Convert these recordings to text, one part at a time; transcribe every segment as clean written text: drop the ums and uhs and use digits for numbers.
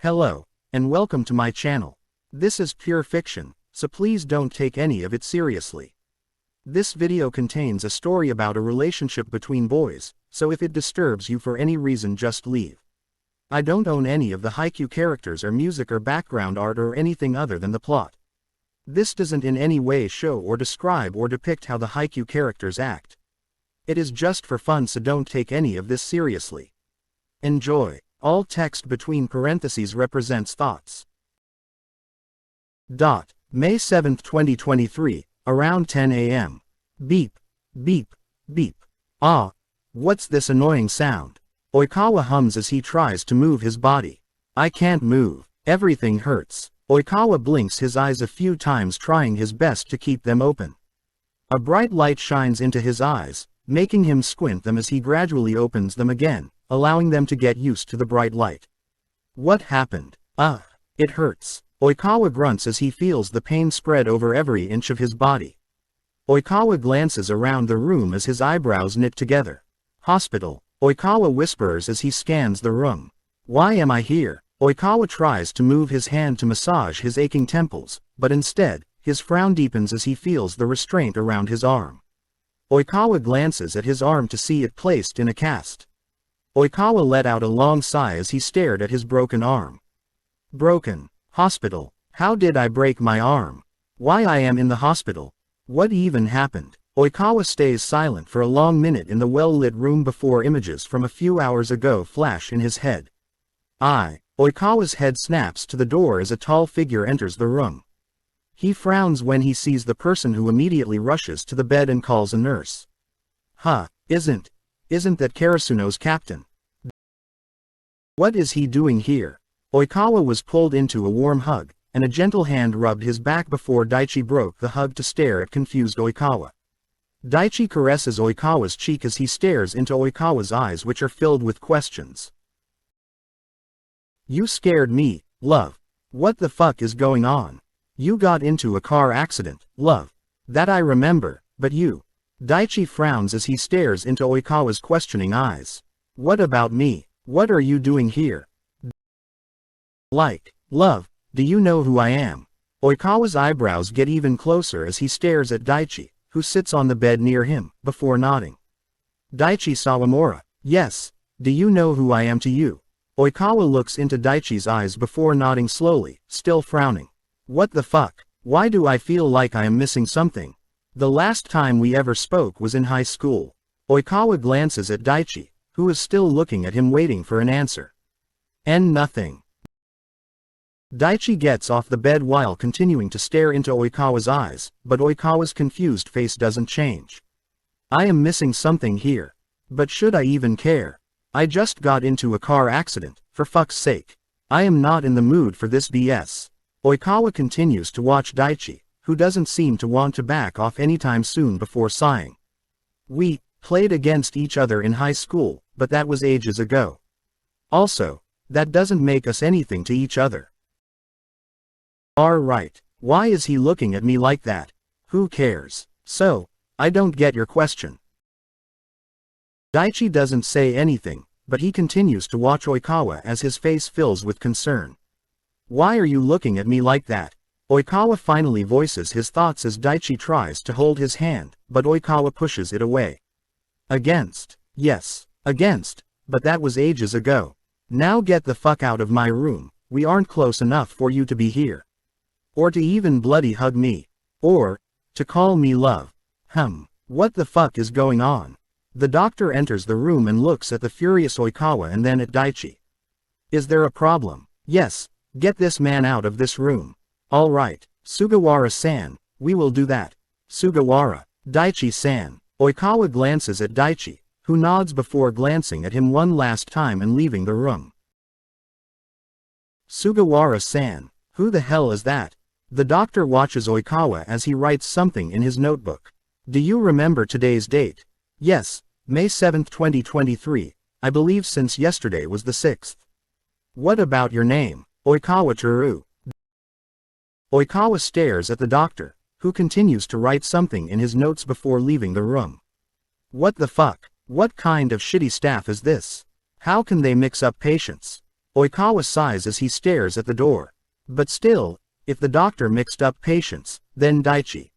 Hello, and welcome to my channel. This is pure fiction, so please don't take any of it seriously. This video contains a story about a relationship between boys, so if it disturbs you for any reason just leave. I don't own any of the Haikyuu characters or music or background art or anything other than the plot. This doesn't in any way show or describe or depict how the Haikyuu characters act. It is just for fun, so don't take any of this seriously. Enjoy. All text between parentheses represents thoughts. May 7, 2023, around 10 a.m. Beep, beep, beep. Ah, what's this annoying sound? Oikawa hums as he tries to move his body. I can't move. Everything hurts. Oikawa blinks his eyes a few times, trying his best to keep them open. A bright light shines into his eyes, making him squint them as he gradually opens them again, allowing them to get used to the bright light. What happened? It hurts. Oikawa grunts as he feels the pain spread over every inch of his body. Oikawa glances around the room as his eyebrows knit together. Hospital. Oikawa whispers as he scans the room. Why am I here? Oikawa tries to move his hand to massage his aching temples, but instead, his frown deepens as he feels the restraint around his arm. Oikawa glances at his arm to see it placed in a cast. Oikawa let out a long sigh as he stared at his broken arm. Broken. Hospital. How did I break my arm? Why I am in the hospital? What even happened? Oikawa stays silent for a long minute in the well-lit room before images from a few hours ago flash in his head. Oikawa's head snaps to the door as a tall figure enters the room. He frowns when he sees the person, who immediately rushes to the bed and calls a nurse. Isn't that Karasuno's captain? What is he doing here? Oikawa was pulled into a warm hug, and a gentle hand rubbed his back before Daichi broke the hug to stare at confused Oikawa. Daichi caresses Oikawa's cheek as he stares into Oikawa's eyes, which are filled with questions. You scared me, love. What the fuck is going on? You got into a car accident, love. That I remember, but you... Daichi frowns as he stares into Oikawa's questioning eyes. What about me? What are you doing here? Love, do you know who I am? Oikawa's eyebrows get even closer as he stares at Daichi, who sits on the bed near him, before nodding. Daichi Sawamura. Yes. Do you know who I am to you? Oikawa looks into Daichi's eyes before nodding slowly, still frowning. What the fuck? Why do I feel like I am missing something? The last time we ever spoke was in high school. Oikawa glances at Daichi, who is still looking at him, waiting for an answer. Nothing. Daichi gets off the bed while continuing to stare into Oikawa's eyes, but Oikawa's confused face doesn't change. I am missing something here. But should I even care? I just got into a car accident, for fuck's sake. I am not in the mood for this BS. Oikawa continues to watch Daichi, who doesn't seem to want to back off anytime soon, before sighing. We played against each other in high school, but that was ages ago. Also, that doesn't make us anything to each other. Alright, why is he looking at me like that? Who cares? So, I don't get your question. Daichi doesn't say anything, but he continues to watch Oikawa as his face fills with concern. Why are you looking at me like that? Oikawa finally voices his thoughts as Daichi tries to hold his hand, but Oikawa pushes it away. Yes, against, but that was ages ago. Now get the fuck out of my room. We aren't close enough for you to be here. Or to even bloody hug me. Or to call me love. What the fuck is going on? The doctor enters the room and looks at the furious Oikawa and then at Daichi. Is there a problem? Yes, get this man out of this room. Alright, Sugawara-san, we will do that. Sugawara. Daichi-san. Oikawa glances at Daichi, who nods before glancing at him one last time and leaving the room. Sugawara-san. Who the hell is that? The doctor watches Oikawa as he writes something in his notebook. Do you remember today's date? Yes, May 7, 2023, I believe, since yesterday was the 6th. What about your name? Oikawa Teru. Oikawa stares at the doctor, who continues to write something in his notes before leaving the room. What the fuck? What kind of shitty staff is this? How can they mix up patients? Oikawa sighs as he stares at the door. But still, if the doctor mixed up patients, then Daichi.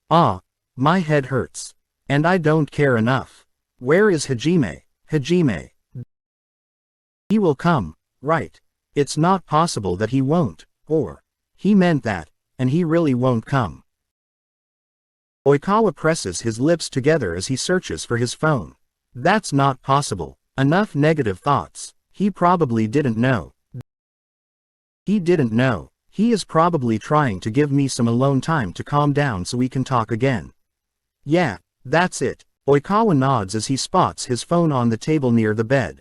Ah, my head hurts. And I don't care enough. Where is Hajime? Hajime. He will come, right? It's not possible that he won't, or he meant that, and he really won't come. Oikawa presses his lips together as he searches for his phone. That's not possible. Enough negative thoughts. He probably didn't know. He didn't know. He is probably trying to give me some alone time to calm down so we can talk again. Yeah, that's it. Oikawa nods as he spots his phone on the table near the bed.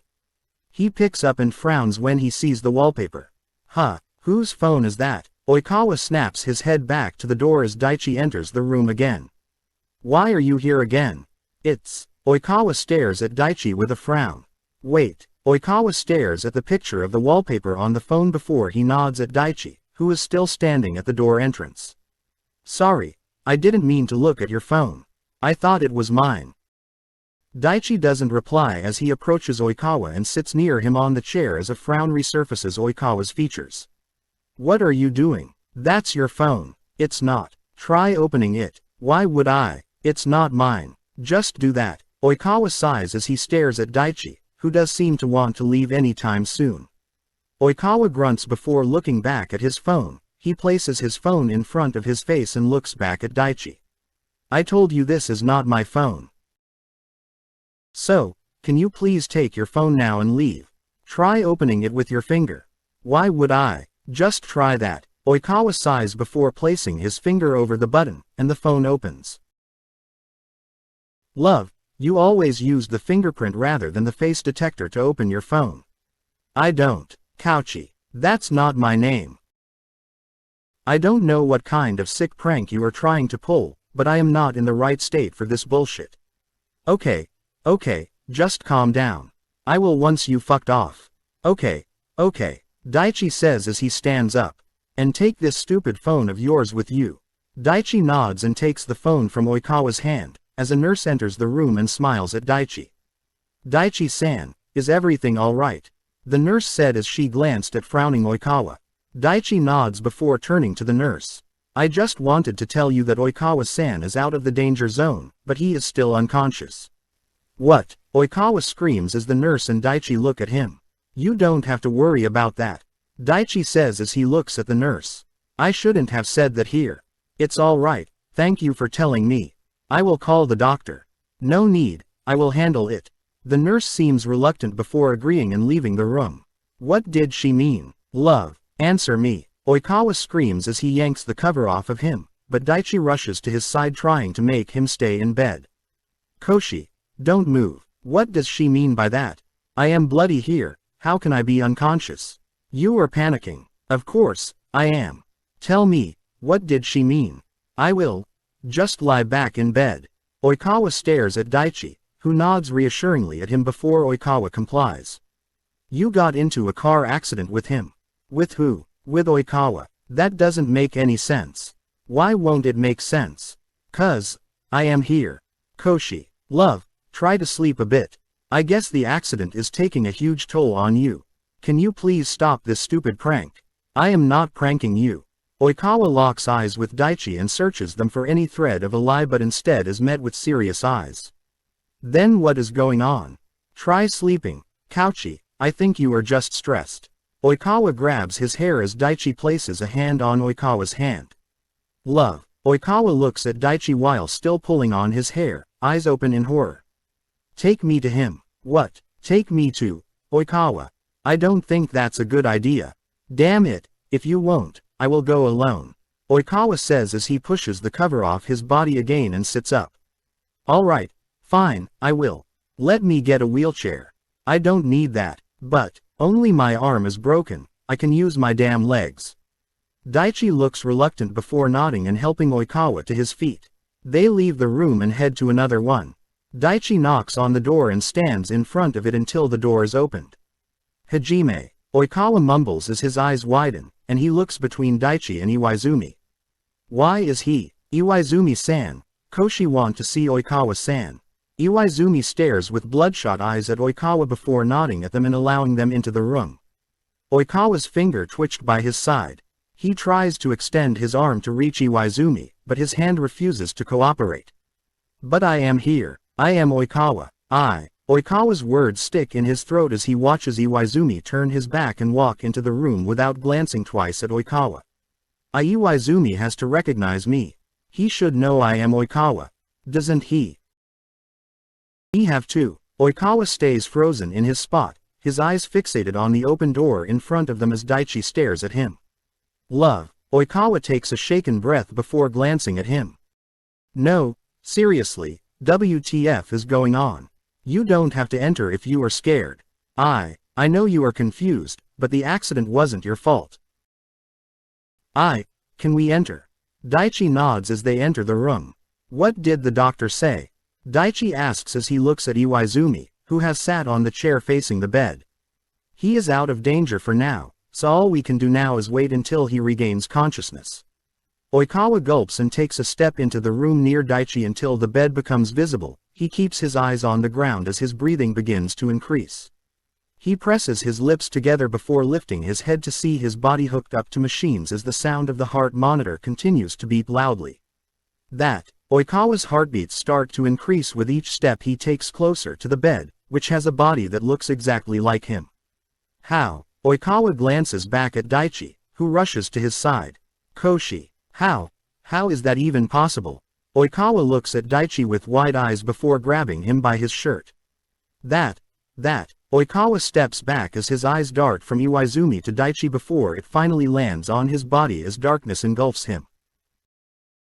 He picks up and frowns when he sees the wallpaper. Huh, whose phone is that? Oikawa snaps his head back to the door as Daichi enters the room again. Why are you here again? It's... Oikawa stares at Daichi with a frown. Wait. Oikawa stares at the picture of the wallpaper on the phone before he nods at Daichi, who is still standing at the door entrance. Sorry, I didn't mean to look at your phone. I thought it was mine. Daichi doesn't reply as he approaches Oikawa and sits near him on the chair as a frown resurfaces Oikawa's features. What are you doing? That's your phone. It's not. Try opening it. Why would I? It's not mine. Just do that. Oikawa sighs as he stares at Daichi, who does seem to want to leave any time soon. Oikawa grunts before looking back at his phone. He places his phone in front of his face and looks back at Daichi. I told you this is not my phone. So, can you please take your phone now and leave? Try opening it with your finger. Why would I? Just try that. Oikawa sighs before placing his finger over the button, and the phone opens. Love, you always used the fingerprint rather than the face detector to open your phone. I don't. Couchy. That's not my name. I don't know what kind of sick prank you are trying to pull, but I am not in the right state for this bullshit. Okay, just calm down. I will once you fucked off. Okay, Daichi says as he stands up. And take this stupid phone of yours with you. Daichi nods and takes the phone from Oikawa's hand, as a nurse enters the room and smiles at Daichi. Daichi-san, is everything alright? The nurse said as she glanced at frowning Oikawa. Daichi nods before turning to the nurse. I just wanted to tell you that Oikawa-san is out of the danger zone, but he is still unconscious. What? Oikawa screams as the nurse and Daichi look at him. You don't have to worry about that. Daichi says as he looks at the nurse. I shouldn't have said that here. It's alright, thank you for telling me. I will call the doctor. No need, I will handle it. The nurse seems reluctant before agreeing and leaving the room. What did she mean? Love, answer me. Oikawa screams as he yanks the cover off of him, but Daichi rushes to his side trying to make him stay in bed. Koshi, don't move. What does she mean by that? I am bloody here, how can I be unconscious? You are panicking. Of course, I am. Tell me, what did she mean? I will. Just lie back in bed. Oikawa stares at Daichi, who nods reassuringly at him before Oikawa complies. You got into a car accident with him. With who? With Oikawa. That doesn't make any sense. Why won't it make sense? 'Cause I am here. Koshi. Love, try to sleep a bit. I guess the accident is taking a huge toll on you. Can you please stop this stupid prank? I am not pranking you. Oikawa locks eyes with Daichi and searches them for any thread of a lie but instead is met with serious eyes. Then what is going on? Try sleeping. Couchy, I think you are just stressed. Oikawa grabs his hair as Daichi places a hand on Oikawa's hand. Love. Oikawa looks at Daichi while still pulling on his hair, eyes open in horror. Take me to him. What? Take me to Oikawa. I don't think that's a good idea. Damn it, if you won't, I will go alone. Oikawa says as he pushes the cover off his body again and sits up. Alright, fine, I will. Let me get a wheelchair. I don't need that, but, only my arm is broken, I can use my damn legs. Daichi looks reluctant before nodding and helping Oikawa to his feet. They leave the room and head to another one. Daichi knocks on the door and stands in front of it until the door is opened. Hajime. Oikawa mumbles as his eyes widen, and he looks between Daichi and Iwaizumi. Why is he, Iwaizumi-san, Koshi want to see Oikawa-san? Iwaizumi stares with bloodshot eyes at Oikawa before nodding at them and allowing them into the room. Oikawa's finger twitched by his side. He tries to extend his arm to reach Iwaizumi, but his hand refuses to cooperate. But I am here. I am Oikawa. Oikawa's words stick in his throat as he watches Iwaizumi turn his back and walk into the room without glancing twice at Oikawa. Iwaizumi has to recognize me. He should know I am Oikawa. Doesn't he? He have to. Oikawa stays frozen in his spot, his eyes fixated on the open door in front of them as Daichi stares at him. Love. Oikawa takes a shaken breath before glancing at him. No, seriously, WTF is going on? You don't have to enter if you are scared. I know you are confused, but the accident wasn't your fault. Can we enter? Daichi nods as they enter the room. What did the doctor say? Daichi asks as he looks at Iwaizumi, who has sat on the chair facing the bed. He is out of danger for now, so all we can do now is wait until he regains consciousness. Oikawa gulps and takes a step into the room near Daichi until the bed becomes visible. He keeps his eyes on the ground as his breathing begins to increase. He presses his lips together before lifting his head to see his body hooked up to machines as the sound of the heart monitor continues to beep loudly. Oikawa's heartbeats start to increase with each step he takes closer to the bed, which has a body that looks exactly like him. How? Oikawa glances back at Daichi, who rushes to his side. Koshi. How is that even possible? Oikawa looks at Daichi with wide eyes before grabbing him by his shirt. Oikawa steps back as his eyes dart from Iwaizumi to Daichi before it finally lands on his body as darkness engulfs him.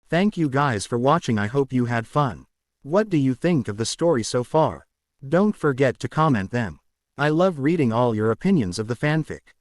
Thank you guys for watching. I hope you had fun. What do you think of the story so far? Don't forget to comment them. I love reading all your opinions of the fanfic.